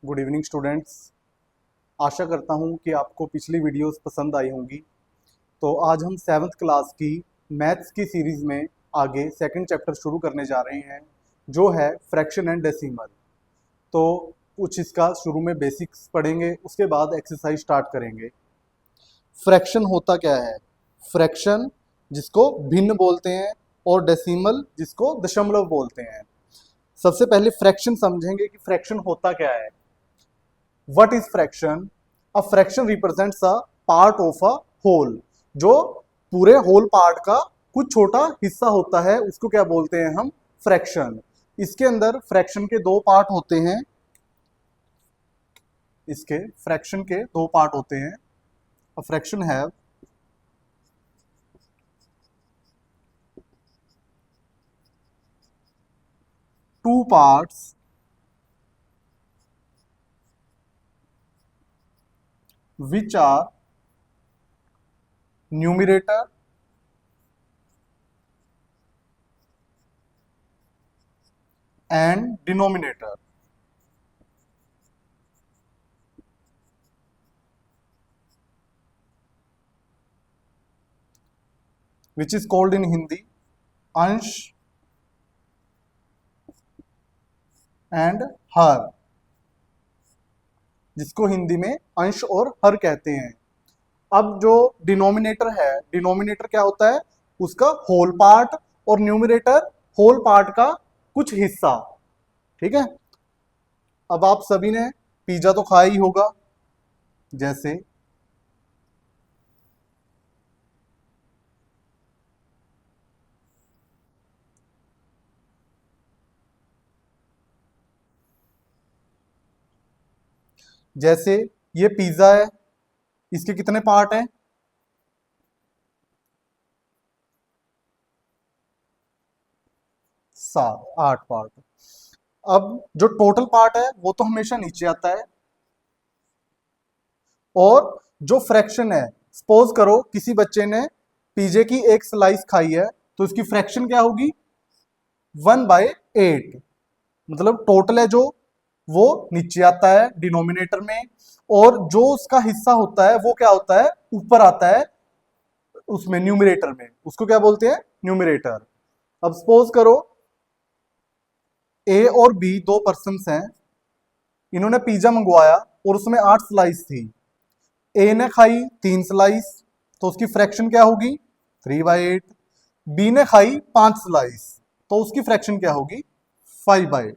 Good evening students. आशा करता हूँ कि आपको पिछली वीडियोस पसंद आई होंगी। तो आज हम 7th क्लास की मैथ्स की सीरीज़ में आगे सेकंड चैप्टर शुरू करने जा रहे हैं, जो है फ्रैक्शन एंड डेसिमल। तो कुछ इसका शुरू में बेसिक्स पढ़ेंगे, उसके बाद एक्सरसाइज स्टार्ट करेंगे। फ्रैक्शन होता क्या है? फ्रैक्शन जिसको भिन्न बोलते हैं और डेसिमल जिसको दशमलव बोलते हैं। सबसे पहले फ्रैक्शन समझेंगे कि फ्रैक्शन होता क्या है। What is fraction? A fraction represents a part of a whole। जो पूरे होल पार्ट का कुछ छोटा हिस्सा होता है उसको क्या बोलते हैं हम? फ्रैक्शन। इसके अंदर फ्रैक्शन के दो पार्ट होते हैं। इसके फ्रैक्शन के दो पार्ट होते हैं। A fraction have two parts which are numerator and denominator, which is called in Hindi अंश एंड हर, जिसको हिंदी में अंश और हर कहते हैं। अब जो डिनोमिनेटर है, डिनोमिनेटर क्या होता है? उसका होल पार्ट, और न्यूमरेटर होल पार्ट का कुछ हिस्सा। ठीक है। अब आप सभी ने पिज्जा तो खाया ही होगा। जैसे जैसे ये पिज्जा है, इसके कितने पार्ट हैं? 8 पार्ट। अब जो टोटल पार्ट है वो तो हमेशा नीचे आता है, और जो फ्रैक्शन है, सपोज करो किसी बच्चे ने पिज्जे की एक स्लाइस खाई है, तो इसकी फ्रैक्शन क्या होगी? 1/8। मतलब टोटल है जो, वो नीचे आता है डिनोमिनेटर में, और जो उसका हिस्सा होता है वो क्या होता है? ऊपर आता है उसमें न्यूमरेटर में। उसको क्या बोलते हैं? न्यूमरेटर। अब सपोज करो ए और बी दो पर्सन्स हैं, इन्होंने पिज्जा मंगवाया और उसमें 8 स्लाइस थी। ए ने खाई 3 स्लाइस, तो उसकी फ्रैक्शन क्या होगी? 3/8। बी ने खाई 5 स्लाइस, तो उसकी फ्रैक्शन क्या होगी? 5/8।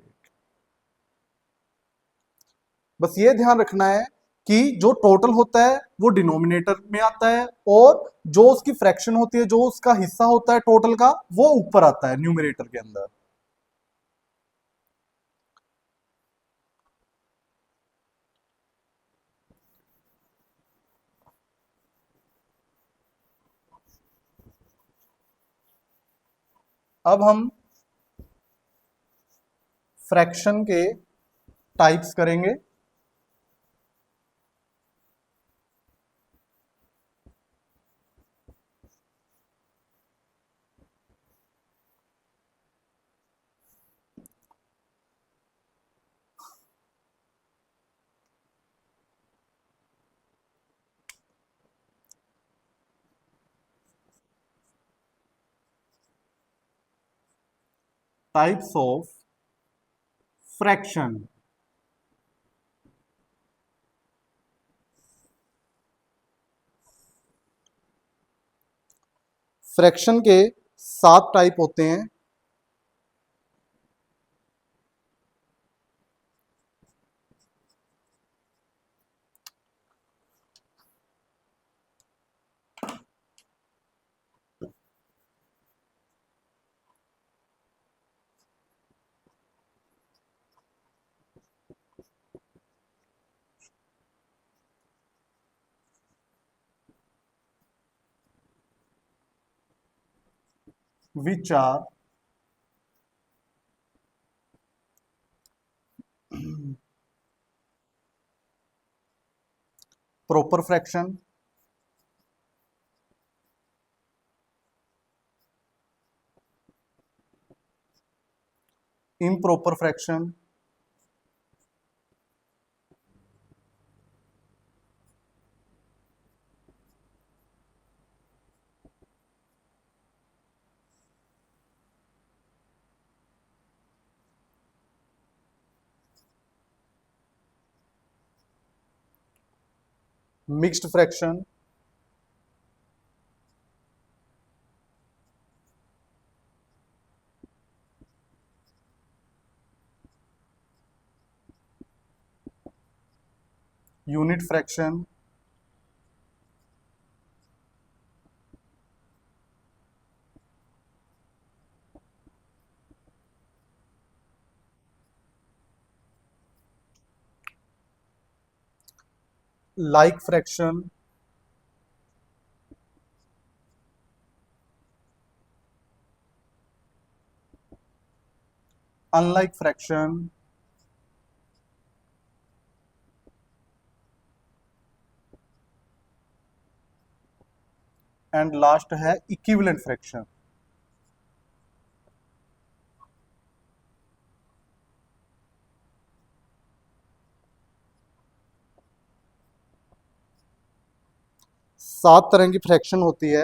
बस ये ध्यान रखना है कि जो टोटल होता है वो डिनोमिनेटर में आता है, और जो उसकी फ्रैक्शन होती है, जो उसका हिस्सा होता है टोटल का, वो ऊपर आता है न्यूमरेटर के अंदर। अब हम फ्रैक्शन के टाइप्स करेंगे। Types of fraction. फ्रैक्शन के 7 टाइप होते हैं। Which are proper fraction, improper fraction, mixed fraction, unit fraction, like fraction, unlike fraction, and last है इक्विवेलेंट फ्रैक्शन। सात तरह की फ्रैक्शन होती है: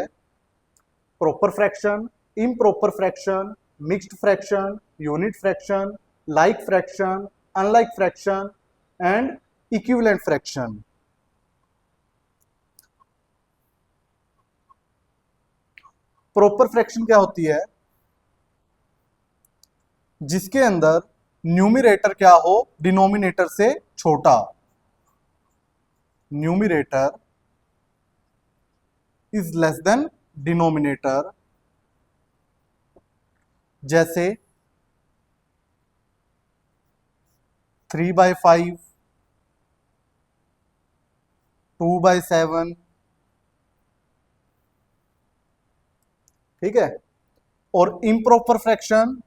proper fraction, improper fraction, mixed fraction, unit fraction, like fraction, unlike fraction and equivalent fraction. Proper fraction क्या होती है? जिसके अंदर न्यूमरेटर क्या हो, डिनोमिनेटर से छोटा। Numerator is less than denominator. जैसे 3/5, 2/7, ठीक है। और इम्प्रॉपर फ्रैक्शन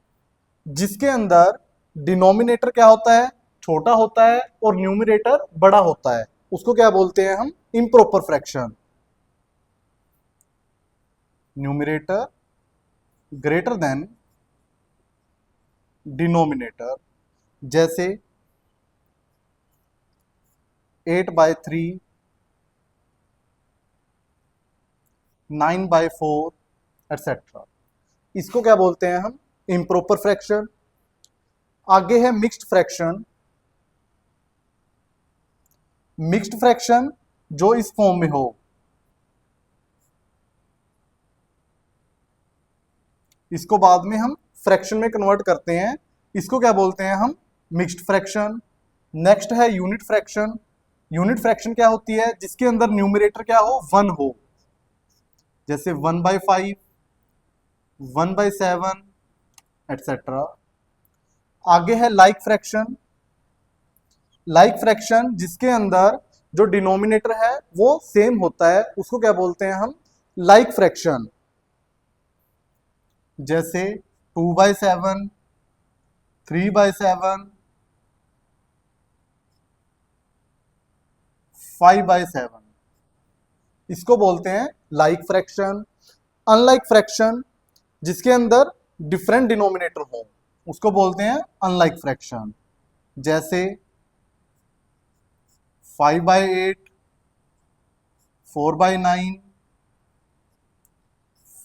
जिसके अंदर डिनोमिनेटर क्या होता है, छोटा होता है और न्यूमरेटर बड़ा होता है, उसको क्या बोलते हैं हम? Improper fraction. Numerator greater than denominator. जैसे 8/3, 9/4 एटसेट्रा। इसको क्या बोलते हैं हम? Improper fraction. आगे है मिक्स्ड फ्रैक्शन। मिक्स्ड फ्रैक्शन जो इस फॉर्म में हो, इसको बाद में हम फ्रैक्शन में कन्वर्ट करते हैं, इसको क्या बोलते हैं हम? Mixed fraction. नेक्स्ट है यूनिट फ्रैक्शन। यूनिट फ्रैक्शन क्या होती है? जिसके अंदर न्यूमरेटर क्या हो, 1 हो। जैसे 1/5, 1/7 एटसेट्रा। आगे है लाइक फ्रैक्शन। लाइक फ्रैक्शन जिसके अंदर जो डिनोमिनेटर है वो सेम होता है, उसको क्या बोलते हैं हम? Like fraction. जैसे 2/7, 3/7, 5/7, इसको बोलते हैं लाइक फ्रैक्शन। अनलाइक फ्रैक्शन जिसके अंदर डिफरेंट डिनोमिनेटर हो, उसको बोलते हैं अनलाइक फ्रैक्शन। जैसे 5/8, 4/9,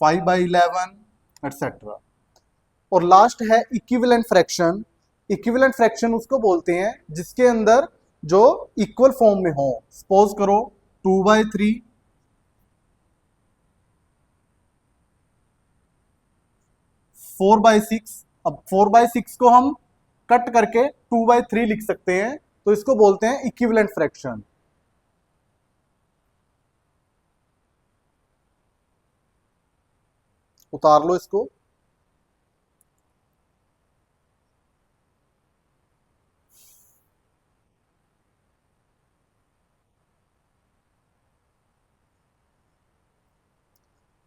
5/11 एटसेट्रा। और लास्ट है इक्विवेलेंट फ्रैक्शन। इक्विवेलेंट फ्रैक्शन उसको बोलते हैं जिसके अंदर जो इक्वल फॉर्म में हो। सपोज करो 2/3, 4/6। अब 4/6 को हम कट करके 2/3 लिख सकते हैं, तो इसको बोलते हैं इक्विवेलेंट फ्रैक्शन। उतार लो इसको।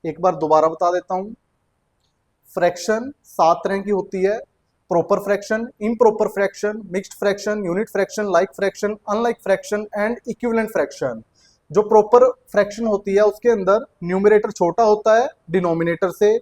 एक बार दोबारा बता देता हूं। फ्रैक्शन 7 तरह की होती है: proper fraction, improper fraction, mixed fraction, unit fraction, like fraction, unlike fraction and equivalent fraction. जो प्रॉपर फ्रैक्शन होती है उसके अंदर न्यूमरेटर छोटा होता है डिनोमिनेटर से,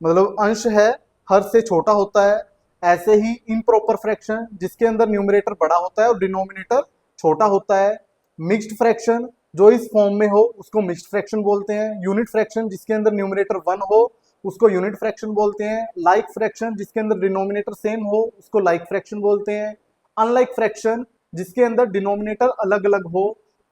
मतलब अंश है हर से छोटा होता है। ऐसे ही इम्प्रॉपर फ्रैक्शन जिसके अंदर न्यूमरेटर बड़ा होता है और डिनोमिनेटर छोटा होता है। मिक्स्ड फ्रैक्शन जो इस फॉर्म में हो उसको मिक्स्ड फ्रैक्शन बोलते हैं। यूनिट फ्रैक्शन जिसके अंदर न्यूमरेटर 1 हो उसको यूनिट फ्रैक्शन बोलते हैं। लाइक फ्रैक्शन जिसके अंदर डिनोमिनेटर सेम हो उसको लाइक फ्रैक्शन बोलते हैं। अनलाइक फ्रैक्शन जिसके अंदर डिनोमिनेटर अलग अलग हो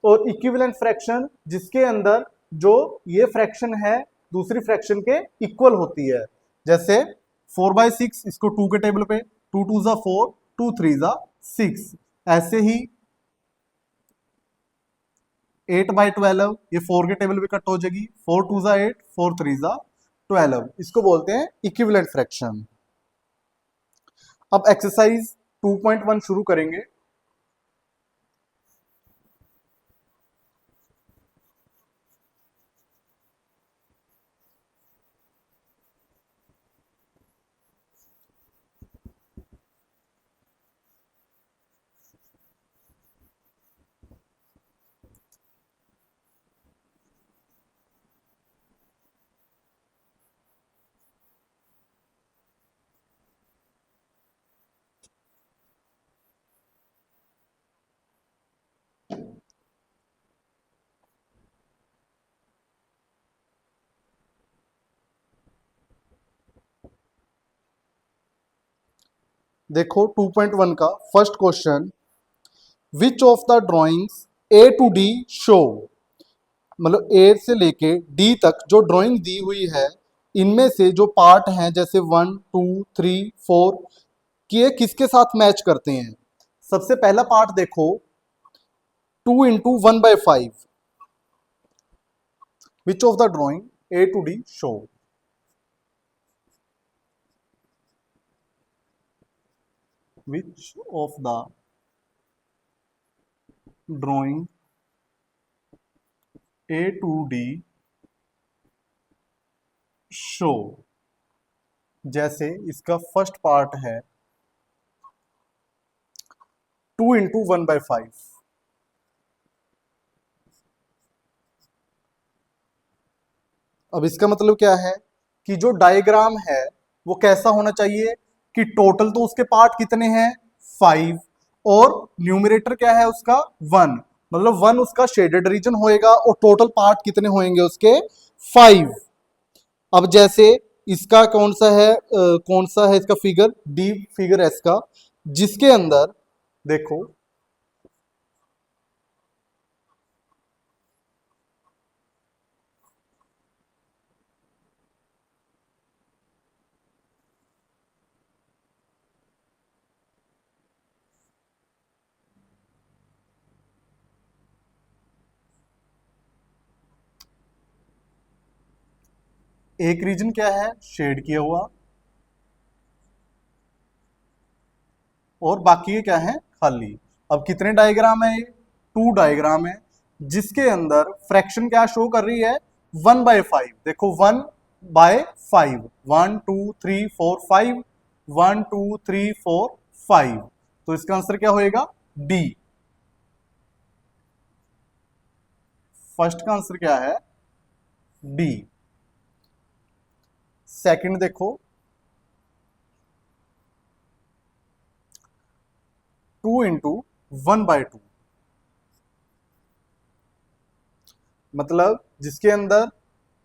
और इक्विवेलेंट फ्रैक्शन जिसके अंदर जो ये फ्रैक्शन है दूसरी फ्रैक्शन के इक्वल होती है। जैसे 4/6 इसको 2 के टेबल पे, 2 2 जा 4, 2 3 जा 6। ऐसे ही 8/12 ये 4 के टेबल पे कट हो जाएगी, 4 2 जा 8, 4 3 जा 12। इसको बोलते हैं इक्विवेलेंट फ्रैक्शन। अब एक्सरसाइज 2.1 शुरू करेंगे। देखो 2.1 का first question, which of the drawings A to D show, मतलब ए से लेके डी तक जो ड्राइंग दी हुई है इनमें से जो पार्ट हैं जैसे 1 2 3 4 कि ये किसके साथ मैच करते हैं। सबसे पहला पार्ट देखो 2 × 1/5, which of the drawing A to D show. Which of the drawing A to D show. जैसे इसका फर्स्ट पार्ट है 2 × 1/5। अब इसका मतलब क्या है कि जो डायग्राम है वो कैसा होना चाहिए कि टोटल तो उसके पार्ट कितने हैं 5 और न्यूमरेटर क्या है उसका 1, मतलब 1 उसका शेडेड रीजन होएगा और टोटल पार्ट कितने होंगे उसके 5। अब जैसे इसका कौन सा है इसका फिगर डी फिगर एस का, जिसके अंदर देखो एक रीजन क्या है शेड किया हुआ और बाकी ये क्या है खाली। अब कितने डायग्राम है ये 2 डायग्राम है जिसके अंदर फ्रैक्शन क्या शो कर रही है 1/5। देखो 1/5, 1 2 3 4 5, 1 2 3 4 5। तो इसका आंसर क्या होएगा डी। फर्स्ट का आंसर क्या है डी। सेकंड देखो 2 × 1/2, मतलब जिसके अंदर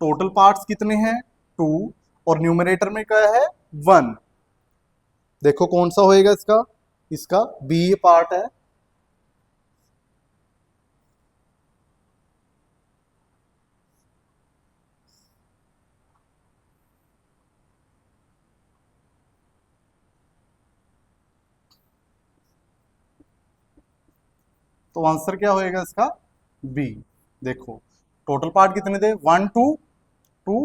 टोटल पार्ट्स कितने हैं 2 और न्यूमरेटर में क्या है 1। देखो कौन सा होएगा इसका, इसका बी पार्ट है। तो आंसर क्या होएगा इसका बी। देखो टोटल पार्ट कितने थे 1 2 2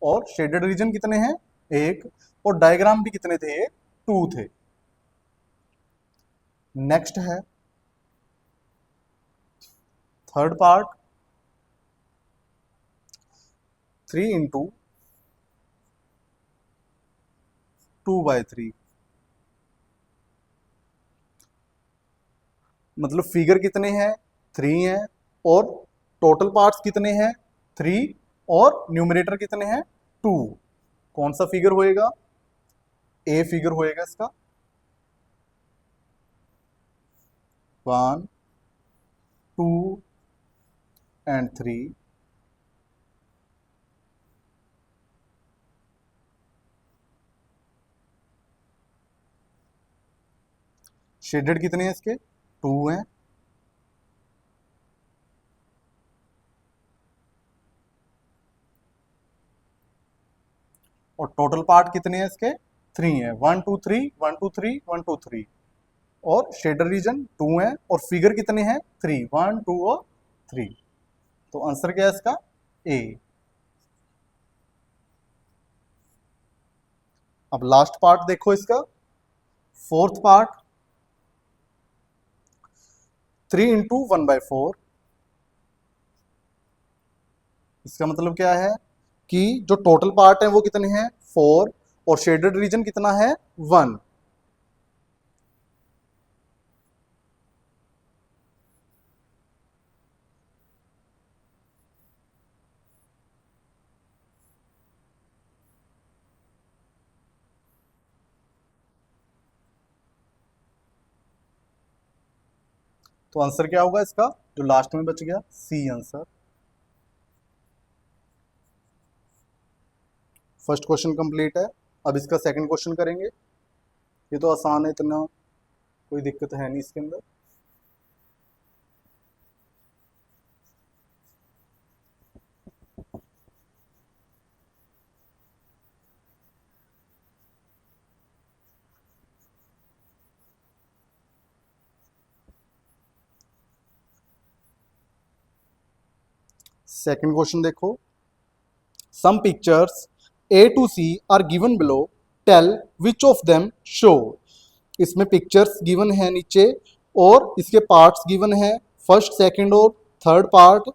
और शेडेड रीजन कितने हैं 1 और डायग्राम भी कितने थे 2 थे। नेक्स्ट है थर्ड पार्ट 3 × 2/3, मतलब फिगर कितने हैं 3 है और टोटल पार्ट्स कितने हैं 3 और न्यूमरेटर कितने हैं 2। कौन सा फिगर होएगा ए फिगर होएगा इसका 1 2 एंड 3। शेडेड कितने हैं इसके 2 हैं और टोटल पार्ट कितने हैं इसके, 3 है, 1 2 3 1 2 3 1 2 3, और शेडर रीजन 2 है, और फिगर कितने हैं, 3 1 2 और 3। तो आंसर क्या है इसका, ए। अब लास्ट पार्ट देखो इसका, फोर्थ पार्ट, 3 इंटू 1/4। इसका मतलब क्या है कि जो टोटल पार्ट है वो कितने हैं, 4, और शेडेड रीजन कितना है, 1। तो आंसर क्या होगा इसका, जो लास्ट में बच गया, C answer. First question complete है। अब इसका सेकंड क्वेश्चन करेंगे। ये तो आसान है, इतना कोई दिक्कत है नहीं इसके अंदर। सेकंड क्वेश्चन देखो, some pictures A to C are given below, tell which of them show. इसमें पिक्चर्स गिवन है नीचे, और इसके पार्ट्स गिवन है, फर्स्ट सेकंड और थर्ड पार्ट,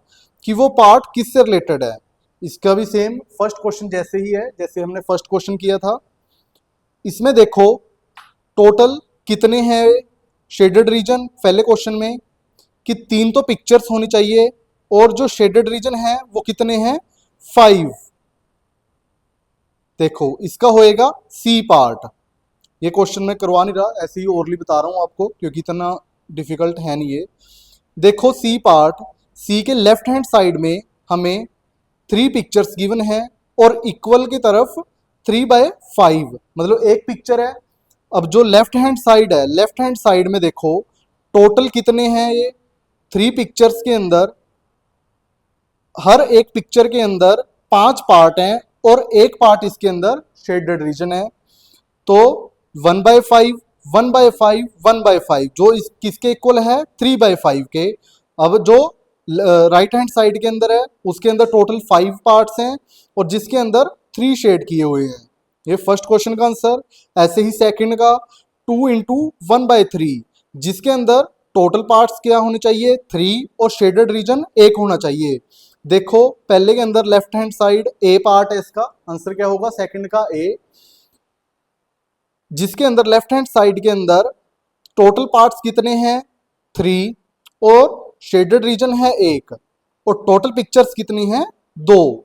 कि वो पार्ट किससे रिलेटेड है। इसका भी सेम फर्स्ट क्वेश्चन जैसे ही है, जैसे हमने फर्स्ट क्वेश्चन किया था। इसमें देखो टोटल कितने हैं शेडेड रीजन, पहले क्वेश्चन में कि 3 तो पिक्चर्स होनी चाहिए, और जो शेडेड रीजन है वो कितने हैं, 5। देखो इसका होएगा सी पार्ट। ये क्वेश्चन मैं करवा नहीं रहा, ऐसे ही ओरली बता रहा हूं आपको, क्योंकि इतना डिफिकल्ट है नहीं ये। देखो सी पार्ट, सी के लेफ्ट हैंड साइड में हमें 3 पिक्चर्स गिवन है, और इक्वल की तरफ 3/5, मतलब एक पिक्चर है। अब जो लेफ्ट हैंड साइड है, लेफ्ट हैंड साइड में देखो टोटल कितने हैं, ये 3 पिक्चर्स के अंदर, हर एक पिक्चर के अंदर 5 पार्ट हैं, और एक पार्ट इसके अंदर शेडेड रीजन है। तो 1/5 1/5 1/5 जो इस किसके इक्वल है, 3/5 के। अब जो राइट हैंड साइड के अंदर है, उसके अंदर टोटल 5 पार्ट्स हैं, और जिसके अंदर 3 शेड किए हुए हैं। ये फर्स्ट क्वेश्चन का आंसर। ऐसे ही सेकंड का, 2 इंटू 1/3, जिसके अंदर टोटल पार्ट्स क्या होने चाहिए, 3, और शेडेड रीजन 1 होना चाहिए। देखो पहले के अंदर लेफ्ट हैंड साइड ए पार्ट है, इसका आंसर क्या होगा, सेकंड का ए। जिसके अंदर लेफ्ट हैंड साइड के अंदर टोटल पार्ट्स कितने हैं, 3, और शेडेड रीजन है 1, और टोटल पिक्चर्स कितनी हैं, 2।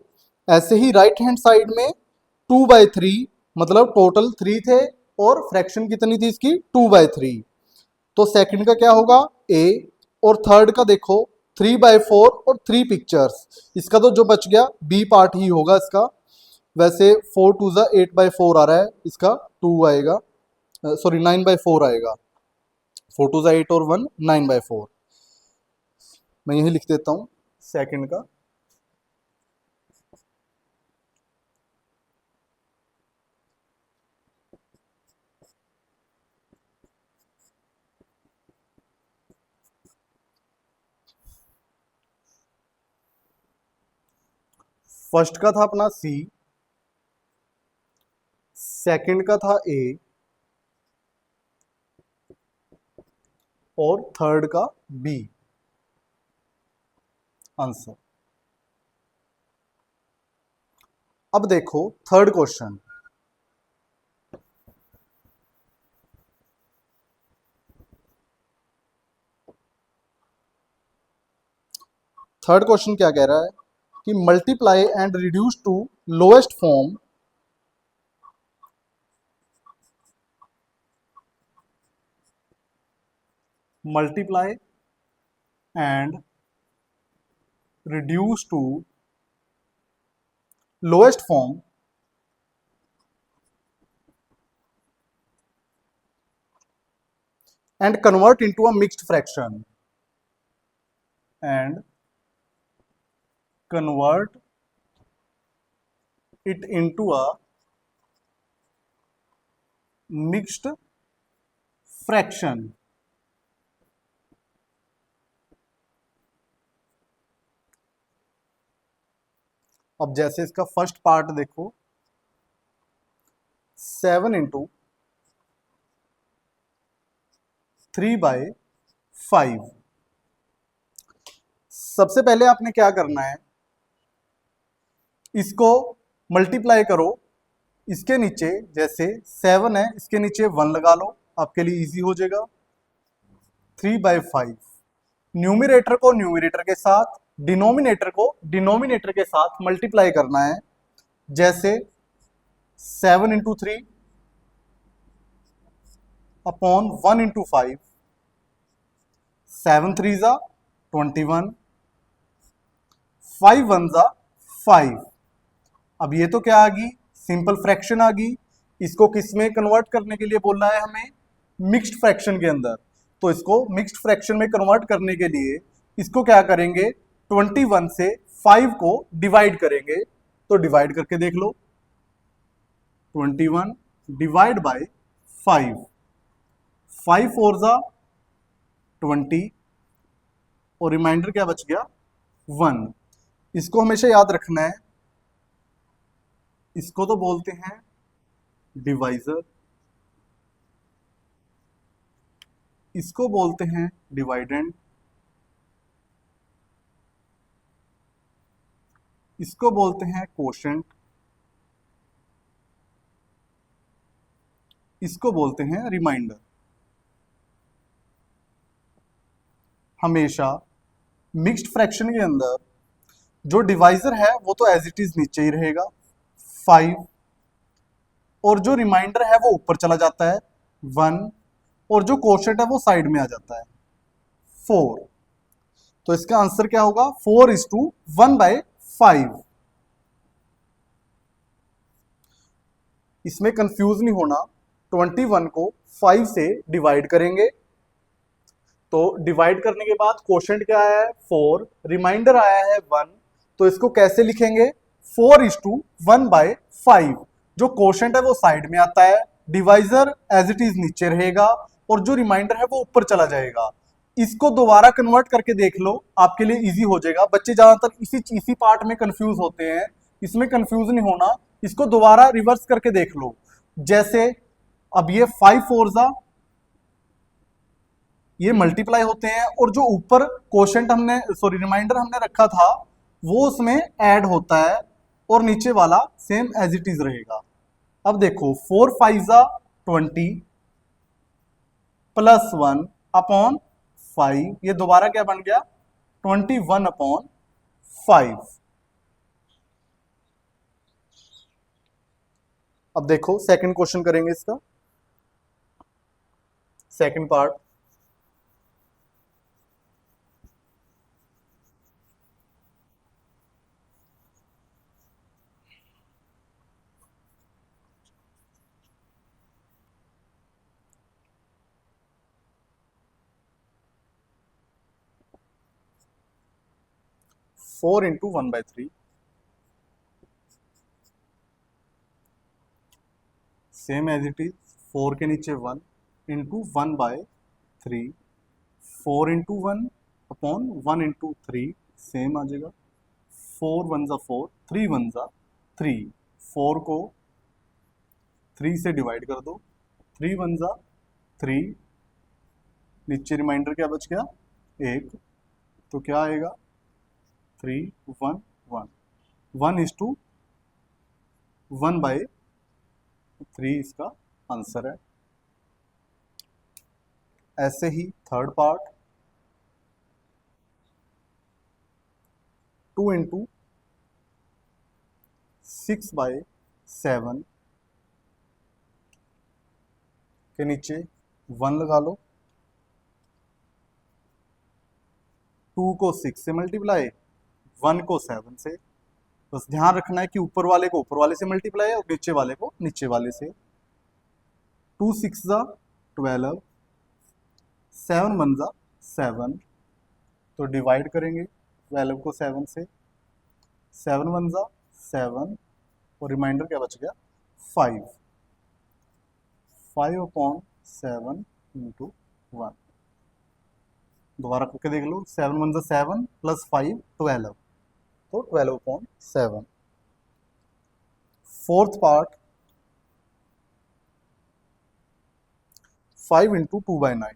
ऐसे ही राइट हैंड साइड में 2/3, मतलब टोटल 3 थे, और फ्रैक्शन कितनी थी इसकी, 2/3। तो सेकंड का क्या होगा, ए। और थर्ड का देखो 3/4 और 3 पिक्चर्स, इसका तो जो बच गया बी पार्ट ही होगा इसका। वैसे 4 2 8/4 आ रहा है, इसका 2 आएगा, सॉरी 9/4 आएगा। 4 2 8 और 1 9/4। मैं यही लिख देता हूँ सेकंड का। फर्स्ट का था अपना सी, सेकंड का था ए, और थर्ड का बी आंसर। अब देखो थर्ड क्वेश्चन, थर्ड क्वेश्चन क्या कह रहा है कि multiply and reduce to lowest form, multiply and reduce to lowest form and convert into a mixed fraction, and convert it into a mixed fraction. अब जैसे इसका फर्स्ट पार्ट देखो, 7 × 3/5। सबसे पहले आपने क्या करना है, इसको मल्टीप्लाई करो इसके नीचे, जैसे 7 है इसके नीचे 1 लगा लो, आपके लिए इजी हो जाएगा। 3/5, न्यूमिरेटर को न्यूमिरेटर के साथ, डिनोमिनेटर को डिनोमिनेटर के साथ मल्टीप्लाई करना है। जैसे 7 × 3 अपॉन 1 × 5, 7 3 × 21, 5 1 × 5। अब ये तो क्या आ गई, सिंपल फ्रैक्शन आ गई। इसको किस में कन्वर्ट करने के लिए बोल रहा है हमें, मिक्स्ड फ्रैक्शन के अंदर। तो इसको मिक्स्ड फ्रैक्शन में कन्वर्ट करने के लिए इसको क्या करेंगे, 21 से 5 को डिवाइड करेंगे। तो डिवाइड करके देख लो, 21 डिवाइड बाय 5, 5 4 ज़ा 20 और रिमाइंडर क्या बच गया, 1। इसको हमेशा याद रखना है, इसको तो बोलते हैं डिवाइजर, इसको बोलते हैं डिवाइडेंड, इसको बोलते हैं कोशेंट, इसको बोलते हैं रिमाइंडर। हमेशा मिक्स्ड फ्रैक्शन के अंदर जो डिवाइजर है वो तो एज इट इज नीचे ही रहेगा 5, और जो रिमाइंडर है वो ऊपर चला जाता है 1, और जो कोशेंट है वो साइड में आ जाता है 4। तो इसका आंसर क्या होगा, 4:1/5। इसमें कंफ्यूज नहीं होना, 21 को 5 से डिवाइड करेंगे, तो डिवाइड करने के बाद कोशेंट क्या आया है 4, रिमाइंडर आया है 1। तो इसको कैसे लिखेंगे, 4:1/5। जो कोशेंट है वो साइड में आता है, डिवाइजर एज इट इज नीचे रहेगा, और जो रिमाइंडर है वो ऊपर चला जाएगा। इसको दोबारा कन्वर्ट करके देख लो, आपके लिए इजी हो जाएगा। बच्चे ज्यादातर इसी पार्ट में कंफ्यूज होते हैं, इसमें कंफ्यूज नहीं होना। इसको दोबारा रिवर्स करके देख लो। जैसे अब ये 5 4 ज़ा, ये मल्टीप्लाई होते हैं, और जो ऊपर कोशेंट हमने रिमाइंडर हमने रखा था वो उसमें ऐड होता है, और नीचे वाला सेम एज इट इज रहेगा। अब देखो 4 5 ज़ा 20 प्लस 1 अपॉन 5, ये दोबारा क्या बन गया 21/5। अब देखो सेकंड क्वेश्चन करेंगे इसका, second part. Four into 1/3, same as it is, 4 के नीचे 1 इंटू 1/3, 4 × 1 अपॉन 1 × 3, सेम आ जाएगा। 4 1 ज़ा 4, 3 1 ज़ा 3, 4 को 3 से डिवाइड कर दो, 3 1 ज़ा 3, नीचे रिमाइंडर क्या बच गया 1, तो क्या आएगा 3 1 1, 1:1/3 इसका आंसर है। ऐसे ही थर्ड पार्ट, 2 × 6/7 के नीचे 1 लगा लो, 2 को 6 से मल्टीप्लाई, 1 को 7 से। बस ध्यान रखना है कि ऊपर वाले को ऊपर वाले से मल्टीप्लाई और नीचे वाले को नीचे वाले से। 2 6 ज़ा 12, 7 1 ज़ा 7, तो डिवाइड करेंगे 12 को 7 से, 7 1 ज़ा 7, और रिमाइंडर क्या बच गया 5, 5/7 इंटू 1। दोबारा करके देख लो, 7 1 7 प्लस 5 12, तो 12/7। फोर्थ पार्ट 5 इंटू 2/9,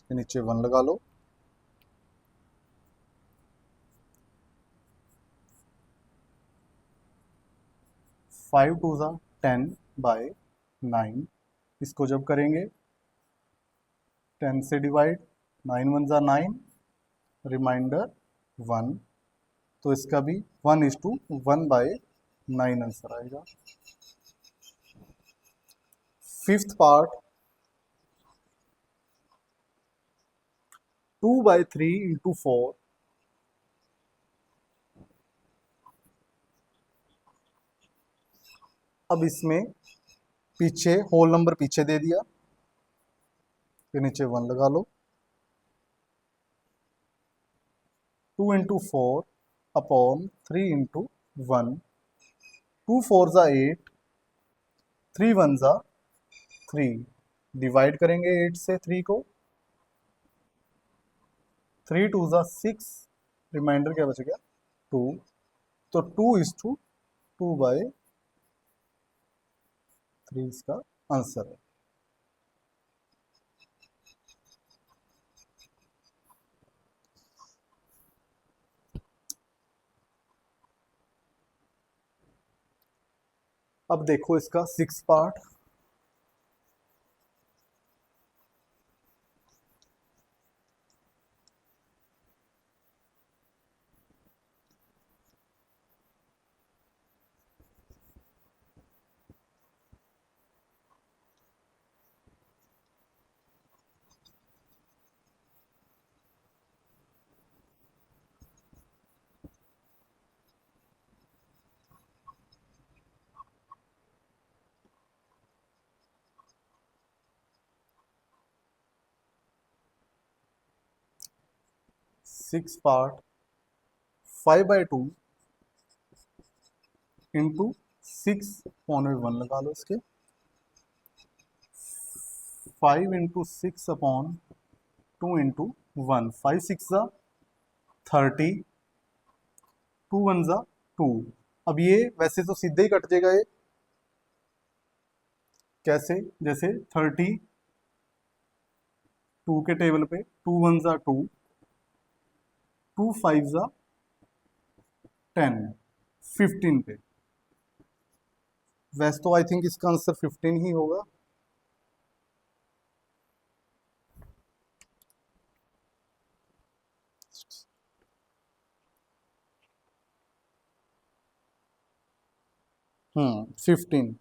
नीचे 1 लगा लो। 5 2 10/9, इसको जब करेंगे 10 से डिवाइड, 9 1 9, रिमाइंडर 1, तो इसका भी 1:1/9 आंसर आएगा। फिफ्थ पार्ट 2/3 इंटू 4, अब इसमें पीछे होल नंबर पीछे दे दिया, फिर नीचे 1 लगा लो। 2 इंटू 4 अपॉन 3 इंटू 1, 2 4 8, 3 1 3, डिवाइड करेंगे 8 से 3 को, 3 2 6, रिमाइंडर क्या बच गया 2, तो 2:2/3 इसका आंसर है। अब देखो इसका 6 पार्ट, सिक्स पार्ट 5/2 इंटू 6/1 लगा लो इसके, 5 इंटू 6/2 इंटू 1, 5 6 30, 2 1 2। अब ये वैसे तो सीधे ही कट जाएगा, ये कैसे, जैसे 30 2 के टेबल पे, 2 1 2, 2 5 10, 15 पे, वैसे तो आई थिंक इसका आंसर 15 ही होगा। हम्म, 15,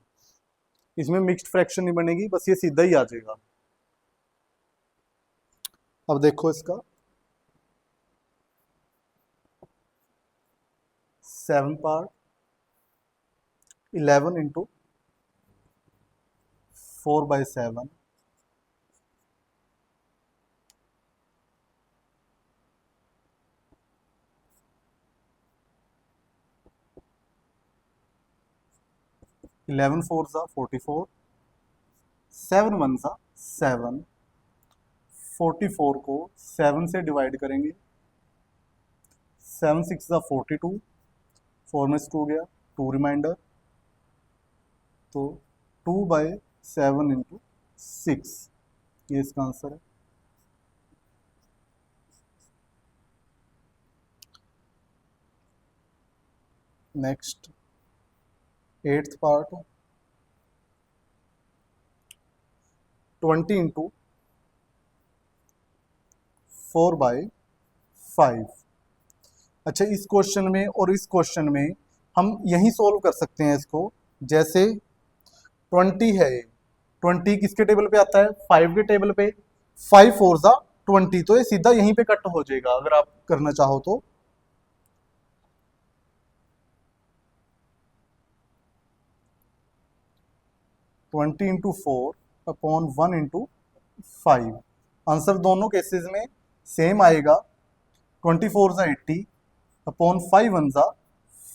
इसमें मिक्स्ड फ्रैक्शन नहीं बनेगी, बस ये सीधा ही आ जाएगा। अब देखो इसका 7 पार्ट 11 इंटू 4/7, इलेवन 4 44, 7 1 7, 44 को 7 से डिवाइड करेंगे, 7 6 42, 4 में से 2 गया, 2 रिमाइंडर, तो 2/7 इंटू 6, ये इसका आंसर है। Next 8th part 20 into 4/5। अच्छा, इस क्वेश्चन में और इस क्वेश्चन में हम यही सोल्व कर सकते हैं इसको। जैसे 20 है, 20 किसके टेबल पे आता है, 5 के टेबल पे, 5 4 20, तो ये सीधा यहीं पे कट हो जाएगा अगर आप करना चाहो तो। ट्वेंटी इंटू 4/1 इंटू 5, आंसर दोनों केसेस में सेम आएगा। 24 80 अपॉन 5 1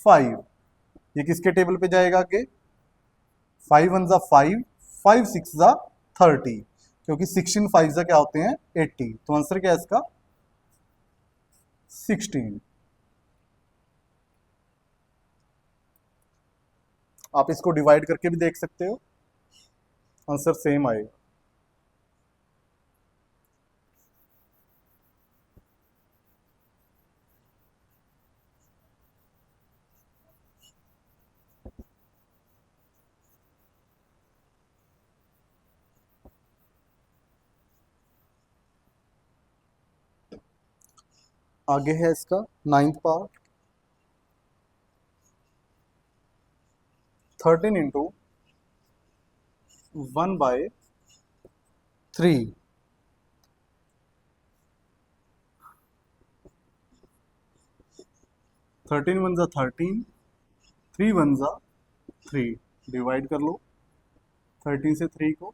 5, ये किसके टेबल पे जाएगा आगे? 5 वन जा 5, 5 6 जा 30, क्योंकि 16 5 जा क्या होते हैं? 80। तो आंसर क्या है इसका? 16। आप इसको डिवाइड करके भी देख सकते हो, आंसर सेम आएगा। आगे है इसका 9th पार्ट। 13 इंटू 1/3। 13 वन जा 13, 3 वन जा 3, डिवाइड कर लो 13 से 3 को।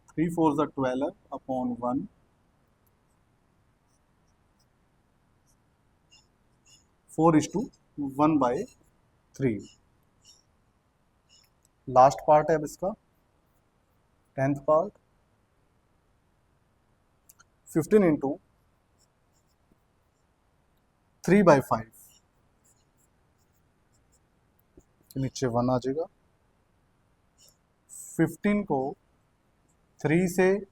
3 4 जा 12 अपॉन 1, 4:1/3। लास्ट पार्ट है अब इसका 10th पार्ट। 15 इंटू 3/5 के नीचे 1 आ जाएगा। 15 को 3 से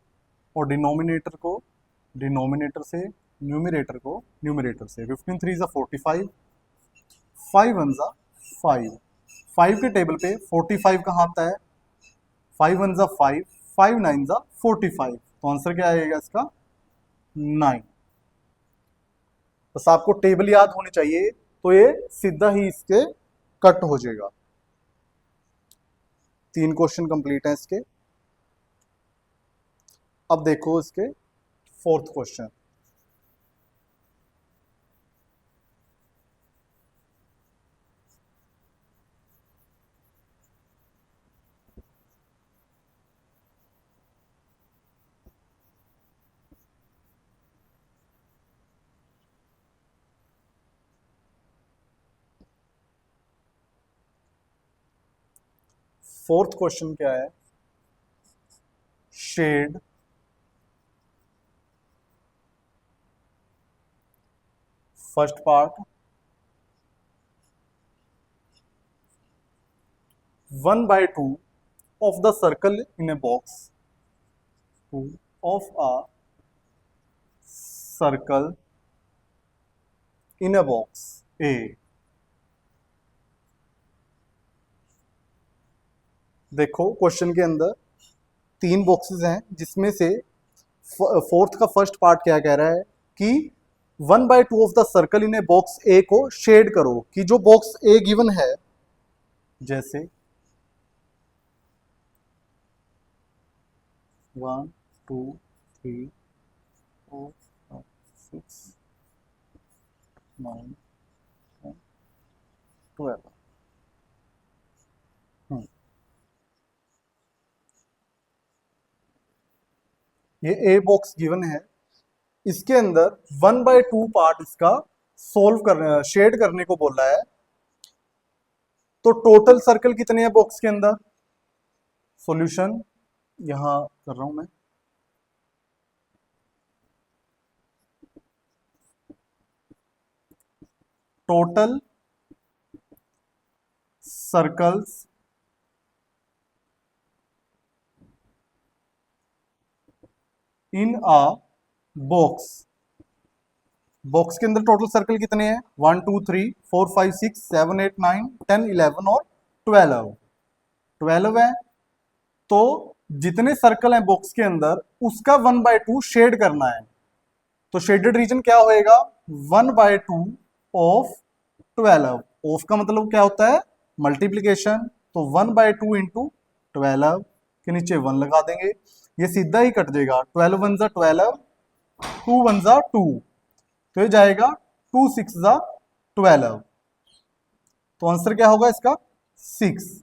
और डिनोमिनेटर को डिनोमिनेटर से, न्यूमरेटर को न्यूमरेटर से। 15 3 जा 45, 5 वन जा 5। 5 के टेबल पे 45 कहाँ आता है? 5 वन जा 5, 5 9 जा 45। तो आंसर क्या आएगा इसका? 9। बस आपको टेबल याद होनी चाहिए, तो ये सीधा ही इसके कट हो जाएगा। 3 क्वेश्चन कंप्लीट हैं इसके। अब देखो इसके 4th क्वेश्चन। फोर्थ क्वेश्चन क्या है? Shade first part 1/2 of the circle in a box, 2 of a circle in a box A। देखो क्वेश्चन के अंदर 3 बॉक्सेस हैं, जिसमें से फोर्थ का फर्स्ट पार्ट क्या कह रहा है कि 1/2 of the circle in a box A को शेड करो। कि जो बॉक्स ए गिवन है, जैसे 1 2 3 4 5 6 9 10 12। ये ए बॉक्स गिवन है, इसके अंदर 1/2 पार्ट इसका सोल्व कर शेड करने को बोला है। तो टोटल सर्कल कितने हैं बॉक्स के अंदर? सॉल्यूशन यहां कर रहा हूं मैं। Total circles in a box. Box के अंदर टोटल सर्कल कितने हैं? 1 2 3 4 5 6 7 8 9 10 11 और 12। 12 है। तो जितने सर्कल हैं बॉक्स के अंदर, उसका 1/2 शेड करना है। तो शेडेड रीजन क्या होएगा? 1/2 ऑफ 12। ऑफ का मतलब क्या होता है? मल्टीप्लीकेशन। तो 1/2 इंटू 12 के नीचे 1 लगा देंगे, ये सीधा ही कट जाएगा। 12 वन जा 12, 2 वन जा 2, तो ये जाएगा 2 6 जा 12। तो आंसर क्या होगा इसका? 6।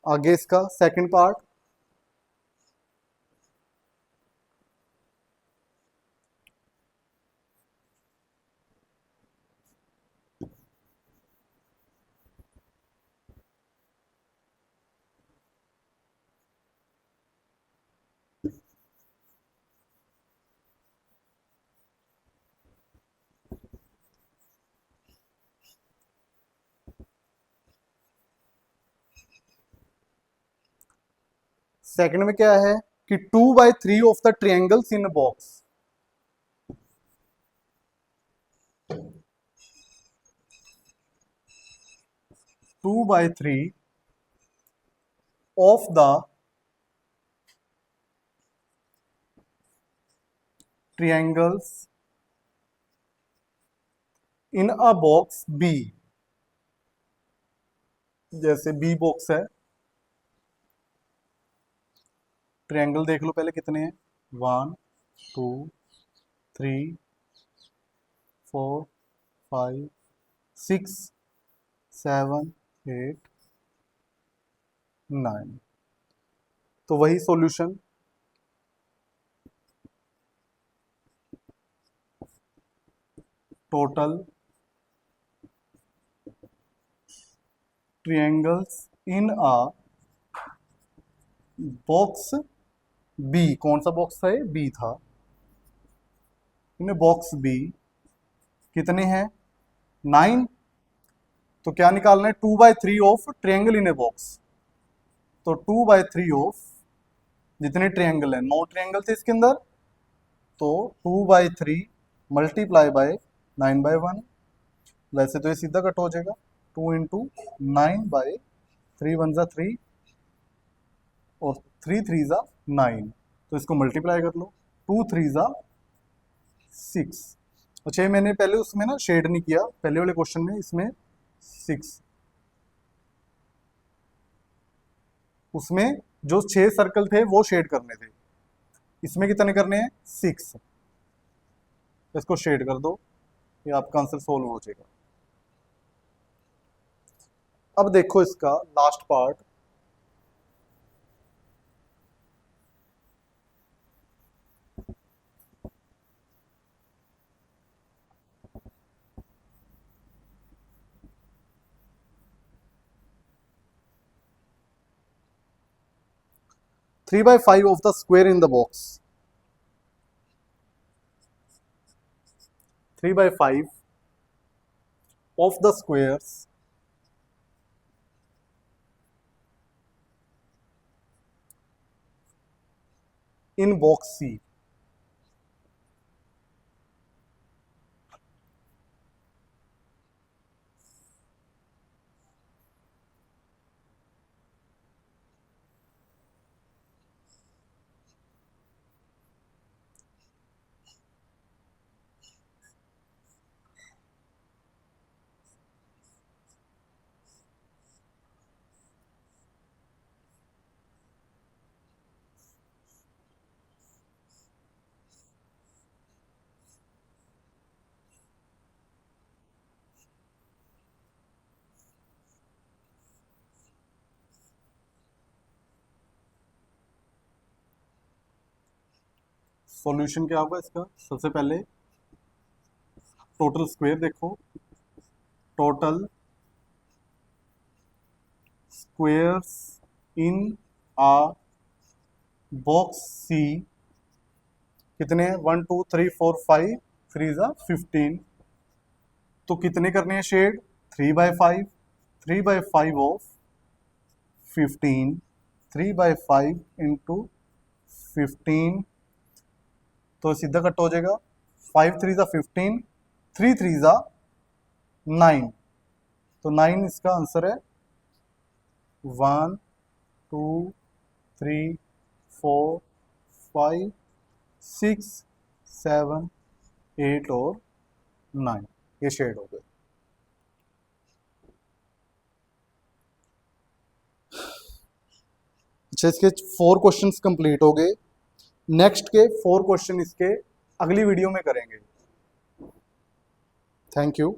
आगे इसका सेकंड पार्ट। सेकंड में क्या है कि 2/3 of the triangles in box, 2/3 of the triangles in a box B, जैसे B बॉक्स है, ट्रायंगल देख लो पहले कितने हैं, 1 2 3 4 5 6 7 8 9। तो वही solution, total triangles in a box B, कौन सा बॉक्स था ये, बी था, इन बॉक्स बी कितने हैं, 9। तो क्या निकालना है, 2/3 of triangle in a box. तो 2/3 ऑफ जितने ट्रायंगल है, 9 ट्रायंगल थे इसके अंदर, तो 2/3 मल्टीप्लाई बाय 9/1। वैसे तो ये सीधा कट हो जाएगा, 2 इंटू 9/3 1 जा 3 और 3 3 जा 9, तो इसको मल्टीप्लाई कर लो, 2 3 जा 6। अच्छा ये मैंने पहले उसमें ना शेड नहीं किया, पहले वाले क्वेश्चन में, इसमें 6, उसमें जो 6 सर्कल थे वो शेड करने थे, इसमें कितने करने हैं, 6। इसको शेड कर दो, ये आपका आंसर सोल्व हो जाएगा। अब देखो इसका last part, three by five of the square in the box, 3/5 of the squares in box C, solution क्या होगा इसका, सबसे पहले टोटल स्क्वायर देखो, total squares in a box C कितने हैं, 1 2 3 4 5 3 जा 15। तो कितने करने हैं शेड, 3/5, 3/5 ऑफ 15, 3/5 इंटू 15, तो सीधा कट हो जाएगा, 5 3 जा 15, 3 3 जा 9, तो 9 इसका आंसर है। 1 2 3 4 5 6 7 8 और 9, ये शेड हो गए। अच्छा इसके 4 क्वेश्चंस कंप्लीट हो गए, नेक्स्ट के 4 क्वेश्चन इसके अगली वीडियो में करेंगे। Thank you.